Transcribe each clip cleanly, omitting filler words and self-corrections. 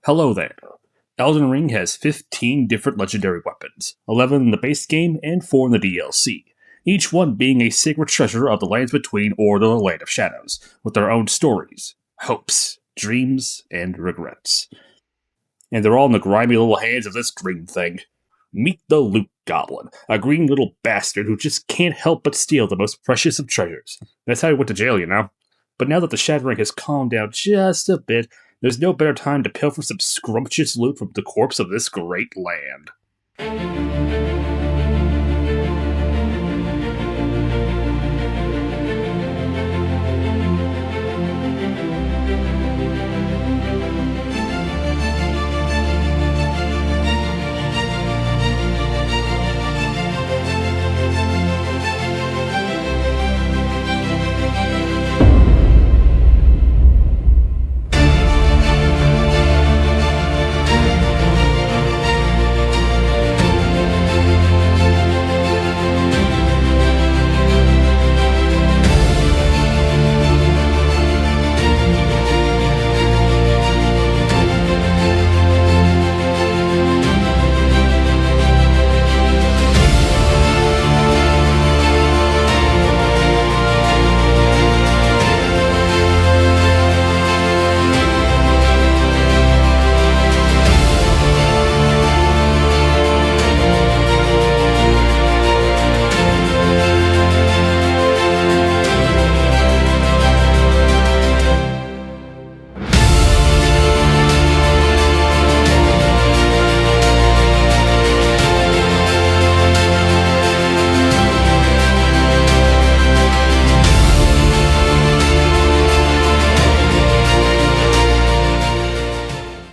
Hello there. Elden Ring has 15 different legendary weapons, 11 in the base game and 4 in the DLC, each one being a sacred treasure of the Lands Between or the Land of Shadows, with their own stories, hopes, dreams, and regrets. And they're all in the grimy little hands of this green thing. Meet the Loot Goblin, a green little bastard who just can't help but steal the most precious of treasures. That's how he went to jail, you know. But now that the shattering has calmed down just a bit, there's no better time to pilfer some scrumptious loot from the corpse of this great land.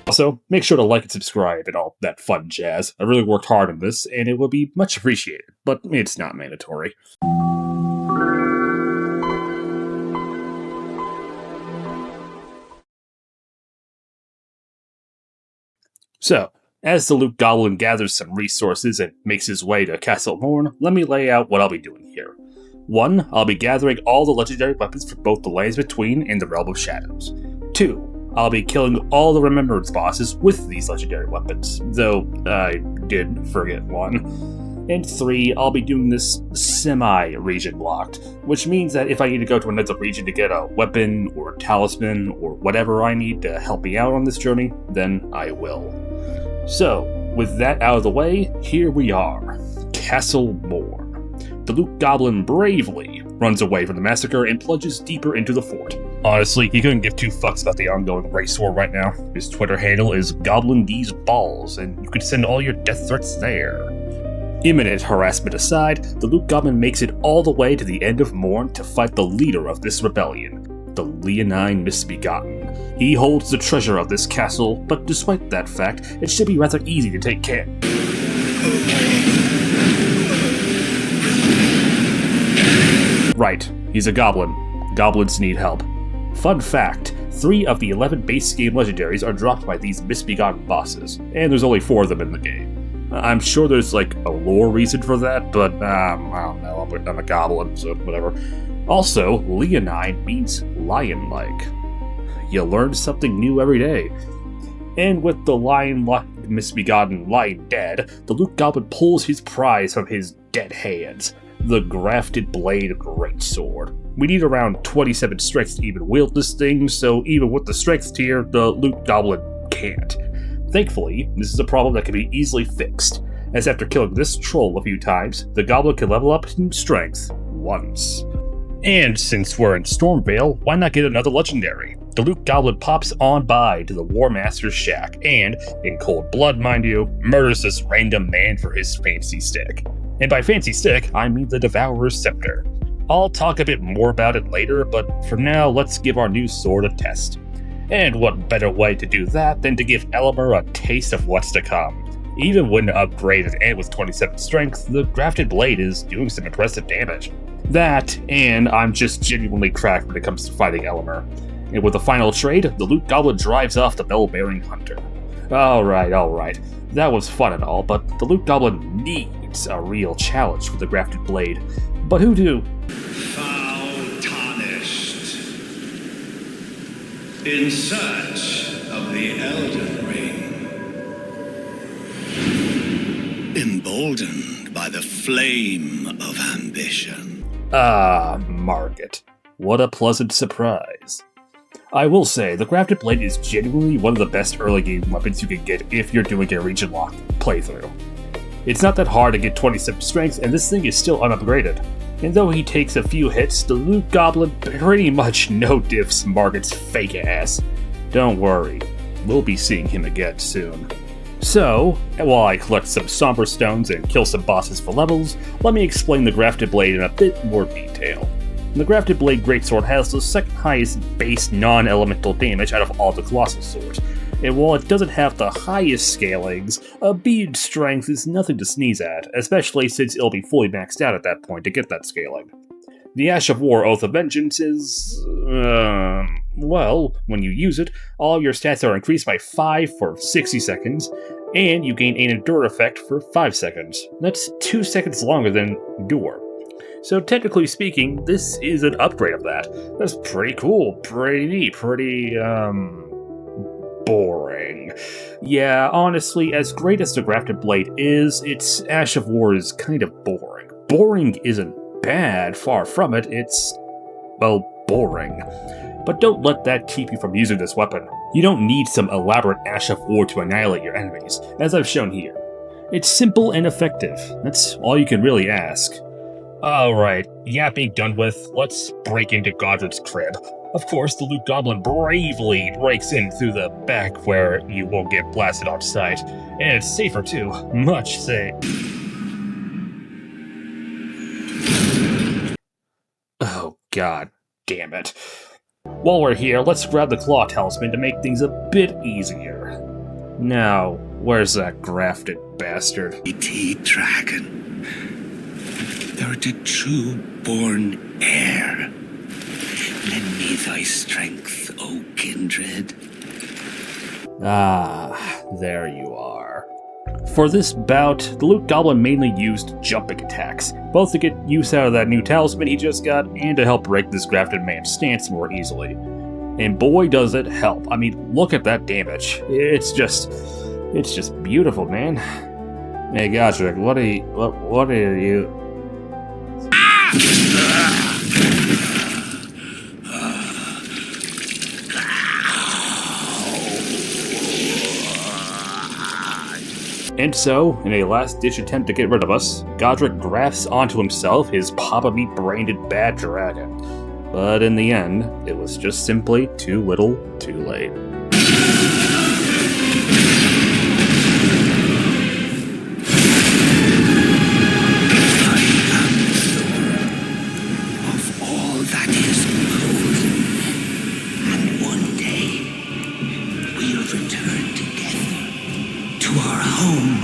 Also, make sure to like and subscribe and all that fun jazz. I really worked hard on this, and it will be much appreciated, but it's not mandatory. So, as the Loot Goblin gathers some resources and makes his way to Castle Morn, let me lay out what I'll be doing here. 1. I'll be gathering all the legendary weapons for both the Lands Between and the Realm of Shadows. 2. I'll be killing all the Remembrance bosses with these legendary weapons, though I did forget one. And 3, I'll be doing this semi-region locked, which means that if I need to go to another region to get a weapon or talisman or whatever I need to help me out on this journey, then I will. So, with that out of the way, here we are, Castle Morn. The Loot Goblin bravely runs away from the massacre and plunges deeper into the fort. Honestly, he couldn't give two fucks about the ongoing race war right now. His Twitter handle is GoblinDeesBalls, and you can send all your death threats there. Imminent harassment aside, the Loot Goblin makes it all the way to the end of Morn to fight the leader of this rebellion, the Leonine Misbegotten. He holds the treasure of this castle, but despite that fact, it should be rather easy to take care. Right, he's a goblin. Goblins need help. Fun fact, 3 of the 11 base game legendaries are dropped by these Misbegotten bosses, and there's only 4 of them in the game. I'm sure there's like a lore reason for that, but I don't know, I'm a goblin, so whatever. Also, Leonine means lion-like. You learn something new every day. And with the lion-like Misbegotten lying dead, the Loot Goblin pulls his prize from his dead hands, the Grafted Blade Greatsword. We need around 27 strength to even wield this thing, so even with the strength tier, the Loot Goblin can't. Thankfully, this is a problem that can be easily fixed, as after killing this troll a few times, the Goblin can level up in strength once. And since we're in Stormvale, why not get another legendary? The Loot Goblin pops on by to the War Master's shack and, in cold blood mind you, murders this random man for his fancy stick. And by fancy stick, I mean the Devourer's Scepter. I'll talk a bit more about it later, but for now, let's give our new sword a test. And what better way to do that than to give Elmer a taste of what's to come. Even when upgraded and with 27 strength, the Grafted Blade is doing some impressive damage. That, and I'm just genuinely cracked when it comes to fighting Elmer. And with the final trade, the Loot Goblin drives off the bell-bearing hunter. Alright. That was fun and all, but the Loot Goblin needs a real challenge for the Grafted Blade. But who do? Foul tarnished. In search of the Elden Ring. emboldened by the flame of ambition. Ah, Margit. What a pleasant surprise. I will say, the Grafted Blade is genuinely one of the best early game weapons you can get if you're doing a region lock playthrough. It's not that hard to get 27 strength, and this thing is still unupgraded. And though he takes a few hits, the Loot Goblin pretty much no-diffs Margit's fake ass. Don't worry, we'll be seeing him again soon. So, while I collect some Somber Stones and kill some bosses for levels, let me explain the Grafted Blade in a bit more detail. The Grafted Blade Greatsword has the second highest base non-elemental damage out of all the Colossal Swords, and while it doesn't have the highest scalings, a bead strength is nothing to sneeze at, especially since it'll be fully maxed out at that point to get that scaling. The Ash of War Oath of Vengeance is, well, when you use it, all of your stats are increased by 5 for 60 seconds, and you gain an Endure effect for 5 seconds. That's 2 seconds longer than Endure. So technically speaking, this is an upgrade of that. That's pretty cool, pretty neat, pretty, boring. Yeah, honestly, as great as the Grafted Blade is, its Ash of War is kind of boring. Boring isn't bad, far from it, it's, well, boring. But don't let that keep you from using this weapon. You don't need some elaborate Ash of War to annihilate your enemies, as I've shown here. It's simple and effective. That's all you can really ask. Alright, yapping done with, let's break into Godred's crib. Of course, the Loot Goblin bravely breaks in through the back where you won't get blasted off sight. And it's safer too, much safe. Oh god damn it. While we're here, let's grab the Claw Talisman to make things a bit easier. Now, where's that grafted bastard? Pt.1, thou art a true-born heir. Lend me thy strength, O kindred. Ah, there you are. For this bout, the Loot Goblin mainly used jumping attacks, both to get use out of that new talisman he just got, and to help break this grafted man's stance more easily. And boy does it help. I mean, look at that damage. It's just beautiful, man. Hey Godric, what are you... And so, in a last-ditch attempt to get rid of us, Godric grafts onto himself his Papa Meat-branded bad dragon. But in the end, it was just simply too little, too late. Of all that is golden, and one day we'll return together to our home,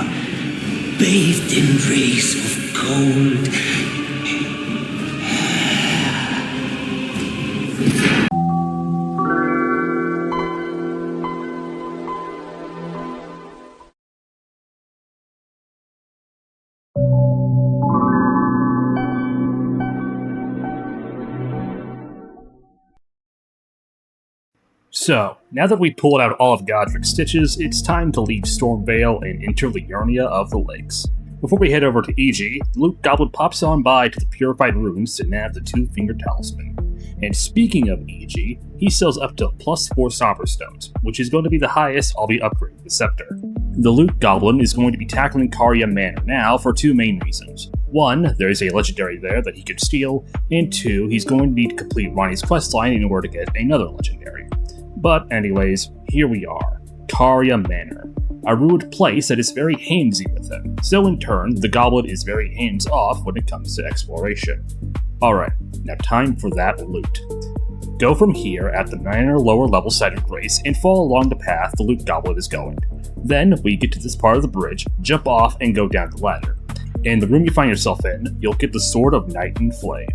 bathed in rays of gold. So, now that we've pulled out all of Godric's stitches, it's time to leave Stormvale and enter Liurnia of the Lakes. Before we head over to EG, the Loot Goblin pops on by to the Purified Ruins to nab the Two-Finger Talisman. And speaking of EG, he sells up to +4 Somber Stones, which is going to be the highest I'll be upgrading the Scepter. The Loot Goblin is going to be tackling Karya Manor now for 2 main reasons. 1, there's a legendary there that he could steal, and 2, he's going to need to complete Ronnie's questline in order to get another legendary. But anyways, here we are, Karya Manor, a ruined place that is very handsy with him, so in turn, the Goblin is very hands-off when it comes to exploration. Alright, now time for that loot. Go from here at the minor lower level site of Grace and follow along the path the Loot Goblin is going. Then, when you get to this part of the bridge, jump off and go down the ladder. In the room you find yourself in, you'll get the Sword of Night and Flame.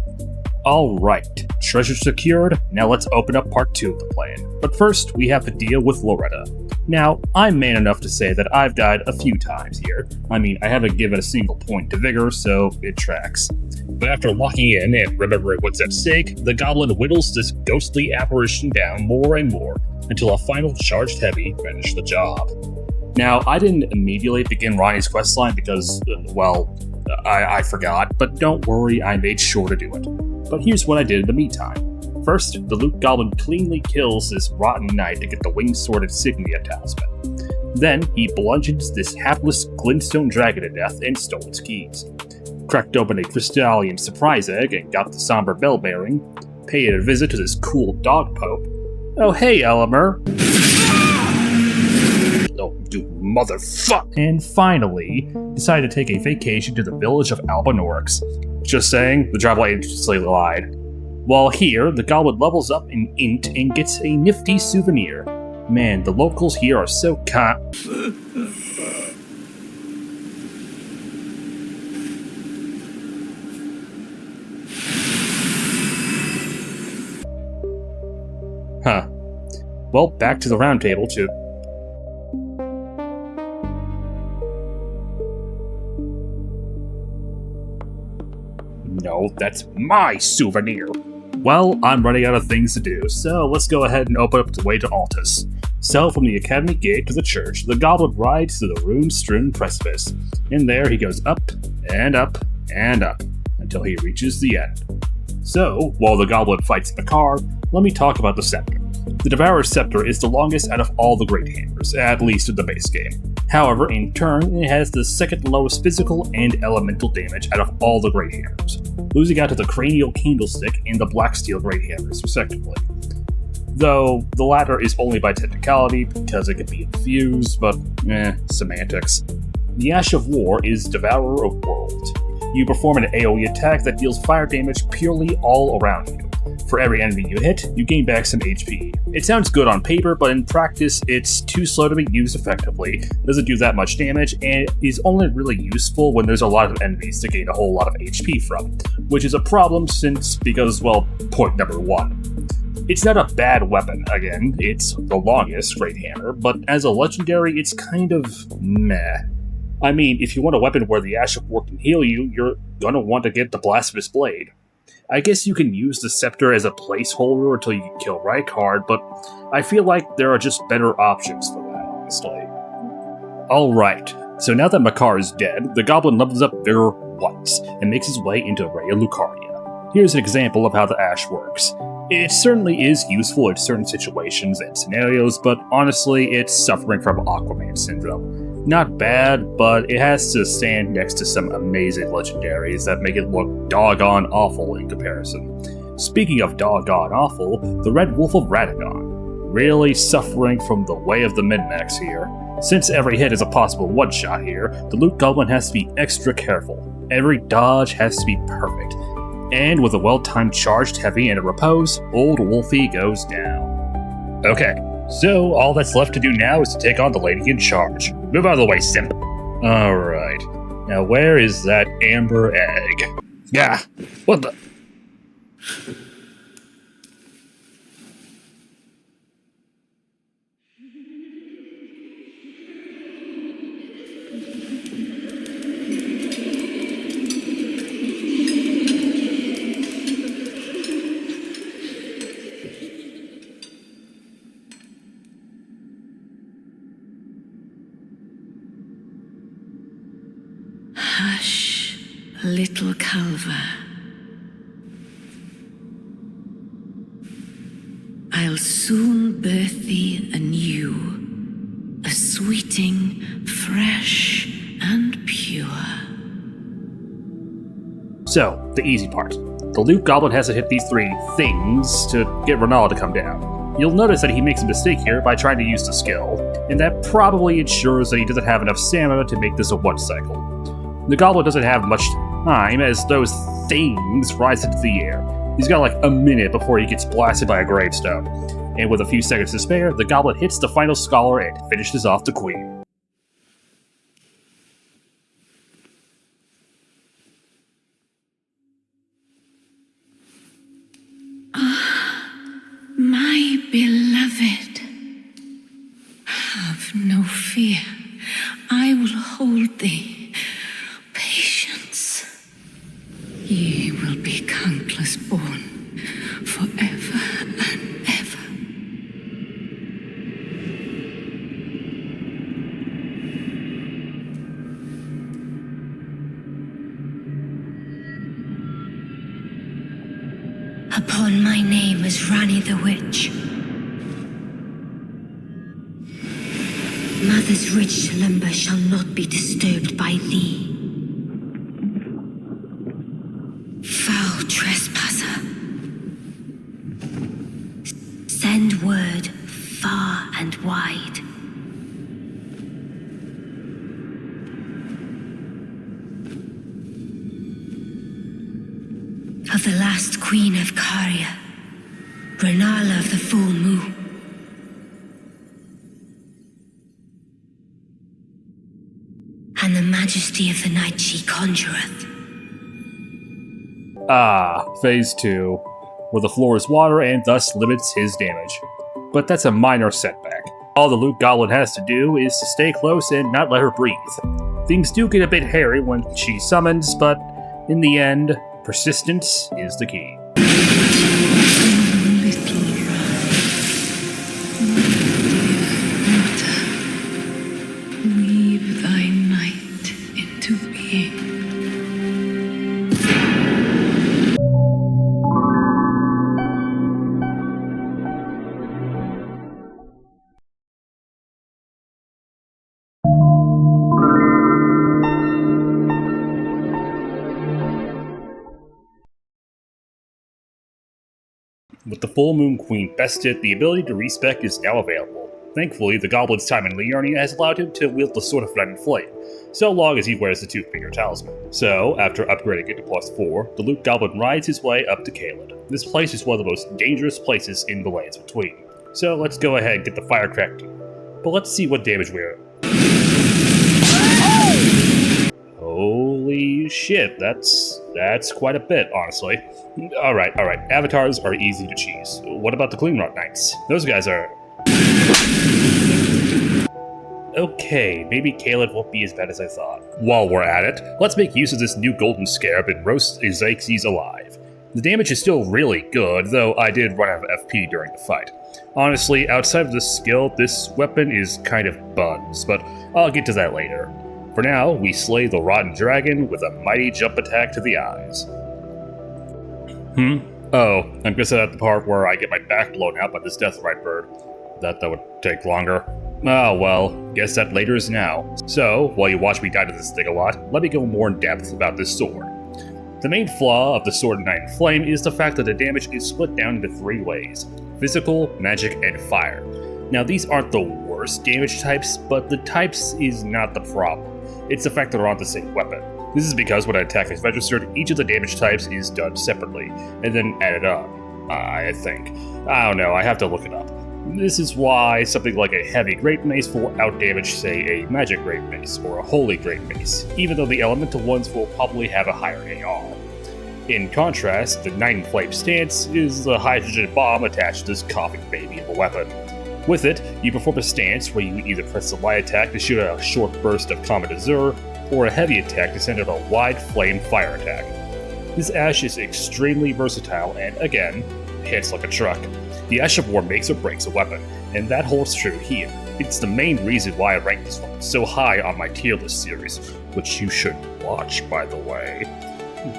Alright, treasure secured, now let's open up part 2 of the plan. But first, we have to deal with Loretta. Now, I'm man enough to say that I've died a few times here. I mean, I haven't given a single point to Vigor, so it tracks. But after locking in and remembering what's at stake, the Goblin whittles this ghostly apparition down more and more, until a final charged heavy finished the job. Now, I didn't immediately begin Ronnie's questline because, I forgot, but don't worry, I made sure to do it. But here's what I did in the meantime. First, the Loot Goblin cleanly kills this rotten knight to get the Winged Sword Insignia talisman. Then, he bludgeons this hapless glintstone dragon to death and stole its keys. Cracked open a Crystallian surprise egg and got the somber bell bearing. Paid a visit to this cool dog pope. Oh hey, Elimer. Oh, you motherfuck! And finally, decided to take a vacation to the village of Albanorix. Just saying, the travel agency lied. While here, the goblin levels up in int and gets a nifty souvenir. Man, the locals here are so Huh. Well, back to the round table to... No, that's my souvenir! Well, I'm running out of things to do, so let's go ahead and open up the way to Altus. So, from the Academy Gate to the church, the goblin rides to the rune-strewn precipice. In there, he goes up, and up, and up, until he reaches the end. So, while the goblin fights Makar, let me talk about the scepter. The Devourer's Scepter is the longest out of all the Great Hammers, at least in the base game. However, in turn, it has the second lowest physical and elemental damage out of all the Great Hammers, losing out to the Cranial Candlestick and the Black Steel Great Hammers, respectively. Though, the latter is only by technicality, because it can be infused, but semantics. The Ash of War is Devourer of Worlds. You perform an AoE attack that deals fire damage purely all around you. For every enemy you hit, you gain back some HP. It sounds good on paper, but in practice, it's too slow to be used effectively, doesn't do that much damage, and is only really useful when there's a lot of enemies to gain a whole lot of HP from, which is a problem because, well, point number one. It's not a bad weapon, again, it's the longest Great Hammer, but as a legendary, it's kind of meh. I mean, if you want a weapon where the Ash of War can heal you, you're gonna want to get the Blasphemous Blade. I guess you can use the Scepter as a placeholder until you can kill Rykard, but I feel like there are just better options for that, honestly. Alright, so now that Makar is dead, the goblin levels up Vigor once, and makes his way into Raya Lucaria. Here's an example of how the Ash works. It certainly is useful in certain situations and scenarios, but honestly, it's suffering from Aquaman syndrome. Not bad, but it has to stand next to some amazing legendaries that make it look doggone awful in comparison. Speaking of doggone awful, the Red Wolf of Radagon. Really suffering from the way of the min-max here. Since every hit is a possible one-shot here, the Loot Goblin has to be extra careful. Every dodge has to be perfect. And with a well-timed charged heavy and a repose, Old Wolfie goes down. Okay. So, all that's left to do now is to take on the lady in charge. Move out of the way, simp. Alright. Now, where is that amber egg? Yeah, what the... Hush, little Calva. I'll soon birth thee anew, a sweeting, fresh and pure. So, the easy part. The Loot Goblin has to hit these three things to get Renal to come down. You'll notice that he makes a mistake here by trying to use the skill, and that probably ensures that he doesn't have enough stamina to make this a one cycle. The Goblin doesn't have much time as those things rise into the air. He's got like a minute before he gets blasted by a gravestone, and with a few seconds to spare, the Goblin hits the final Scholar and finishes off the Queen. My beloved, have no fear. I will hold thee. Patience. Ye will be countless born, forever and ever. upon my name as Rani the Witch. Mother's rich limber shall not be disturbed by thee. Foul trespasser. Send word far and wide. Of the last queen of Caria, Renala of the full moon. And the majesty of the night she conjureth. Phase 2, where the floor is water and thus limits his damage. But that's a minor setback. All the Loot Goblin has to do is to stay close and not let her breathe. Things do get a bit hairy when she summons, but in the end, persistence is the key. Weave thy might into being. With the Full Moon Queen bested, the ability to respec is now available. Thankfully, the Goblin's time in Liurnia has allowed him to wield the Sword of Red and Flame, so long as he wears the Two-Finger Talisman. So, after upgrading it to +4, the Loot Goblin rides his way up to Caelid. This place is one of the most dangerous places in the Lands Between. So let's go ahead and get the fire cracked. But let's see what damage we're... Holy shit, that's quite a bit, honestly. Alright, avatars are easy to cheese. What about the Cleanrot Knights? Those guys are... Okay, maybe Caelid won't be as bad as I thought. While we're at it, let's make use of this new golden scarab and roast Xerxes alive. The damage is still really good, though I did run out of FP during the fight. Honestly, outside of this skill, this weapon is kind of buns, but I'll get to that later. For now, we slay the Rotten Dragon with a mighty jump attack to the eyes. Oh, I'm guessing at the part where I get my back blown out by this Deathrite bird. That would take longer. Oh well, guess that later is now. So, while you watch me die to this thing a lot, let me go more in depth about this sword. The main flaw of the Sword of Night and Flame is the fact that the damage is split down into 3 ways: physical, magic, and fire. Now these aren't the worst damage types, but the types is not the problem. It's the fact that they're on the same weapon. This is because when an attack is registered, each of the damage types is done separately, and then added on, I think. I don't know, I have to look it up. This is why something like a heavy Great Mace will outdamage, say, a magic Great Mace or a holy Great Mace, even though the elemental ones will probably have a higher AR. In contrast, the Night and Flame stance is the hydrogen bomb attached to this coughing baby of a weapon. With it, you perform a stance where you either press the light attack to shoot out a short burst of Comet Azure, or a heavy attack to send out a wide flame fire attack. This Ash is extremely versatile and, again, hits like a truck. The Ash of War makes or breaks a weapon, and that holds true here. It's the main reason why I ranked this weapon so high on my tier list series, which you should watch, by the way.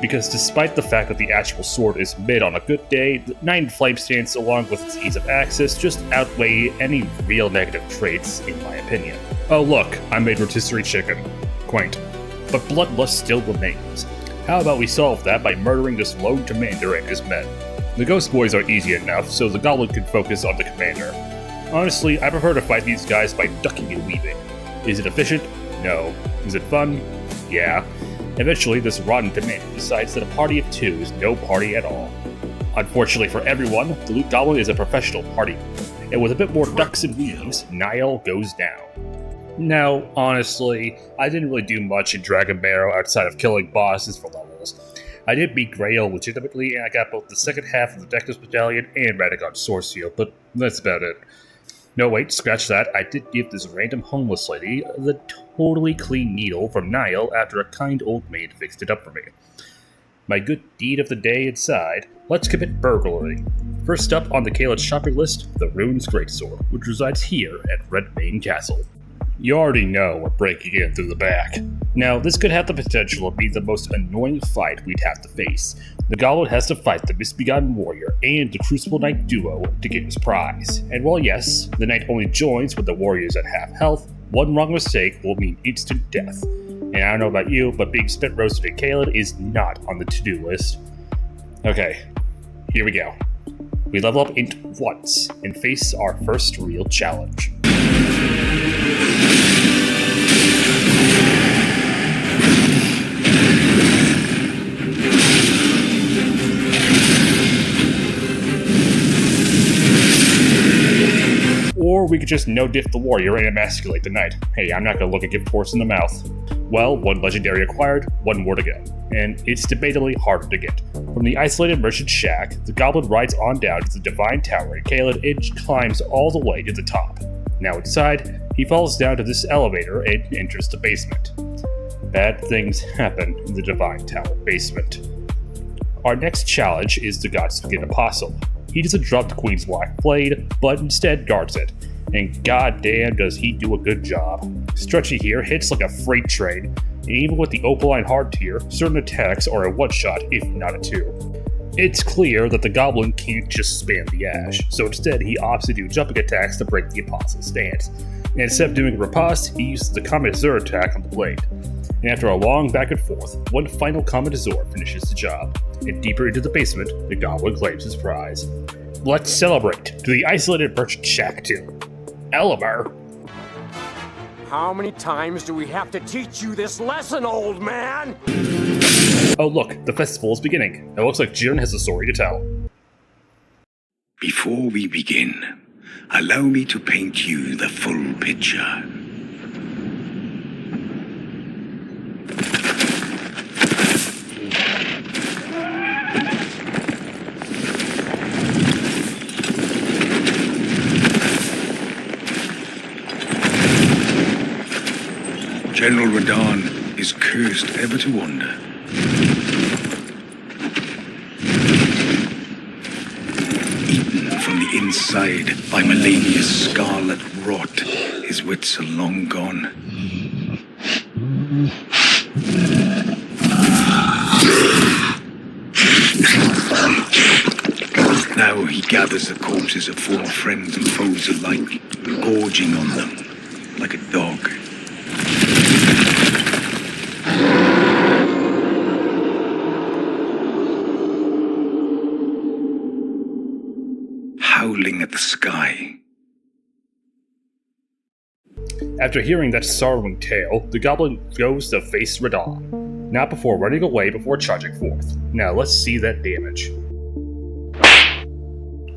Because despite the fact that the actual sword is mid on a good day, the Night and Flame stance, along with its ease of access, just outweigh any real negative traits, in my opinion. Oh look, I made rotisserie chicken. Quaint. But bloodlust still remains. How about we solve that by murdering this lone commander and his men? The ghost boys are easy enough, so the goblin can focus on the commander. Honestly, I prefer to fight these guys by ducking and weaving. Is it efficient? No. Is it fun? Yeah. Eventually, this rotten commander decides that a party of 2 is no party at all. Unfortunately for everyone, the Loot Goblin is a professional party member, and with a bit more ducks and weaves, Niall goes down. Now, honestly, I didn't really do much in Dragon Barrow outside of killing bosses for levels. I did beat Grail legitimately, and I got both the second half of the Dectus Battalion and Radagon Source Seal, but that's about it. No wait, scratch that, I did give this random homeless lady the totally clean needle from Niall after a kind old maid fixed it up for me. My good deed of the day inside, let's commit burglary. First up on the Caelid shopping list, the Rune's Greatsword, which resides here at Redmane Castle. You already know we're breaking in through the back. Now, this could have the potential to be the most annoying fight we'd have to face. The Goblin has to fight the Misbegotten Warrior and the Crucible Knight duo to get his prize. And while yes, the Knight only joins when the Warrior's at half health, one wrong mistake will mean instant death. And I don't know about you, but being spit roasted at Caelid is not on the to-do list. Okay, here we go. We level up Int once and face our first real challenge. Or we could just no-diff the warrior and emasculate the knight. Hey, I'm not gonna look a gift horse in the mouth. Well, one legendary acquired, one more to go. And it's debatably harder to get. From the isolated merchant shack, the goblin rides on down to the divine tower at Caelid and climbs all the way to the top. Now inside, he falls down to this elevator and enters the basement. Bad things happen in the divine tower basement. Our next challenge is the Godskin Apostle. He doesn't drop the Queen's Black Blade, but instead guards it. And goddamn does he do a good job. Stretchy here hits like a freight train, and even with the Opaline Hard tier, certain attacks are a one-shot if not a two. It's clear that the Goblin can't just spam the Ash, so instead he opts to do jumping attacks to break the Apostle's stance. And instead of doing a riposte, he uses the Comet Azure attack on the blade. And after a long back and forth, one final Comet Azure finishes the job. And deeper into the basement, the Goblin claims his prize. Let's celebrate to the isolated merchant shack too. Elemer! How many times do we have to teach you this lesson, old man? Oh look, the festival is beginning. It looks like Jiren has a story to tell. Before we begin, allow me to paint you the full picture. General Radahn is cursed ever to wander. Eaten from the inside by Melania's scarlet rot, his wits are long gone. Now he gathers the corpses of former friends and foes alike, gorging on them like a dog. Howling at the sky. After hearing that sorrowing tale, the Goblin goes to face Radahn, not before running away before charging forth. Now let's see that damage.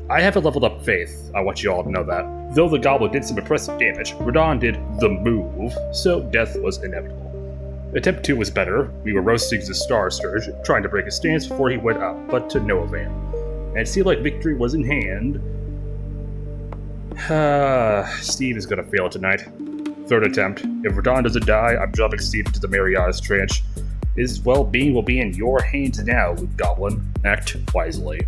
I haven't leveled up Faith, I want you all to know that. Though the Goblin did some impressive damage, Radahn did the move, so death was inevitable. Attempt 2 was better. We were roasting the Star Scourge, trying to break his stance before he went up, but to no avail. And it seemed like victory was in hand. Steve is gonna fail tonight. Third attempt. If Radahn doesn't die, I'm dropping Steve into the Mariana's trench. His well-being will be in your hands now, Goblin. Act wisely.